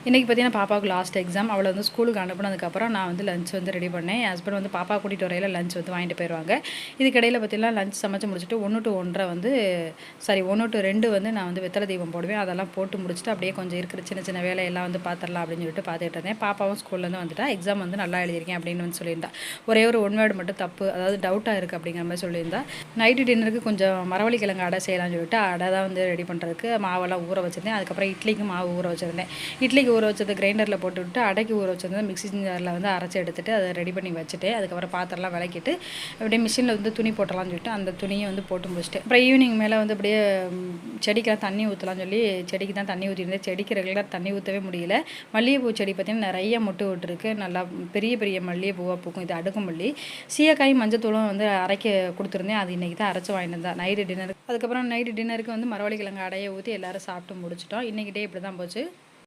இன்றைக்கி பார்த்தீங்கன்னா பாப்பாவுக்கு லாஸ்ட் எக்ஸாம். அவளை வந்து ஸ்கூலுக்கு அனுப்புனதுக்கப்புறம் நான் வந்து லஞ்ச் வந்து ரெடி பண்ணேன். என் ஹஸ்பண்ட் வந்து பாப்பா கூட்டிகிட்டு வரையில லஞ்ச் வந்து வாங்கிட்டு போயிடுவாங்க. இதுக்கிடையில் பார்த்தீங்கன்னா லஞ்ச் சமைச்சு முடிச்சுட்டு 1 to 1:30 வந்து 1 to 2 வந்து நான் வந்து வெத்தலை தீபம் போடுவேன். அதெல்லாம் போட்டு முடிச்சுட்டு அப்படியே கொஞ்சம் இருக்கிற சின்ன சின்ன வேலையெல்லாம் வந்து பார்த்துடலாம் அப்படின்னு சொல்லிட்டு பார்த்துட்டு இருந்தேன். பாப்பாவும் ஸ்கூல்லேருந்து வந்துட்டா. எக்ஸாம் வந்து நல்லா எழுதியிருக்கேன் அப்படின்னு வந்து சொல்லியிருந்தா. ஒரே ஒரு ஒன் வேர்டு மட்டும் தப்பு, அதாவது டவுட்டாக இருக்குது அப்படிங்கிற மாதிரி சொல்லியிருந்தா. நைட்டு டின்னருக்கு கொஞ்சம் மரவள்ளி கிழங்கு அடை செய்யலாம்னு சொல்லிட்டு அடை தான் வந்து ரெடி பண்ணுறதுக்கு மாவெல்லாம் ஊற வச்சுருந்தேன். அதுக்கப்புறம் இட்லிக்கு மாவு ஊற வச்சுருந்தேன். இட்லிக்கு ஊற வச்சது கிரைண்டரில் போட்டுவிட்டு அடைக்கு ஊற வச்சது மிக்ஸி ஜாரில் வந்து அரைச்சி எடுத்துகிட்டு அதை ரெடி பண்ணி வச்சுட்டு அதுக்கப்புறம் பாத்திரம்லாம் விளக்கிட்டு அப்படியே மிஷினில் வந்து துணி போட்டலாம்னு சொல்லிட்டு அந்த துணியை வந்து போட்டு முடிச்சிட்டேன். அப்புறம் ஈவினிங் மேலே வந்து அப்படியே செடிக்கெல்லாம் தண்ணி ஊற்றலாம்னு சொல்லி செடிக்கு தான் தண்ணி ஊற்றிருந்தேன். செடிக்கு ரெகுலர் தண்ணி ஊற்றவே முடியல. மல்லிகைப்பூ செடி பார்த்திங்கன்னா நிறைய மொட்டு விட்டுருக்கு. நல்லா பெரிய பெரிய மல்லிகைப்பூவாக பூக்கும். இது அடுக்கு மல்லி. சீயக்காயும் மஞ்சத்தூளும் வந்து அரைக்க கொடுத்துருந்தேன். அது இன்றைக்கி தான் அரைச்சி வாங்கிட்டு வந்தேன் நைட்டு டின்னருக்கு. அதுக்கப்புறம் நைட்டு டின்னருக்கு வந்து மரவள்ளி கிழங்கு அடையை ஊற்றி எல்லோரும் சாப்பிட்டு முடிச்சிட்டோம். இன்றைக்கி டே இப்படி தான் போச்சு.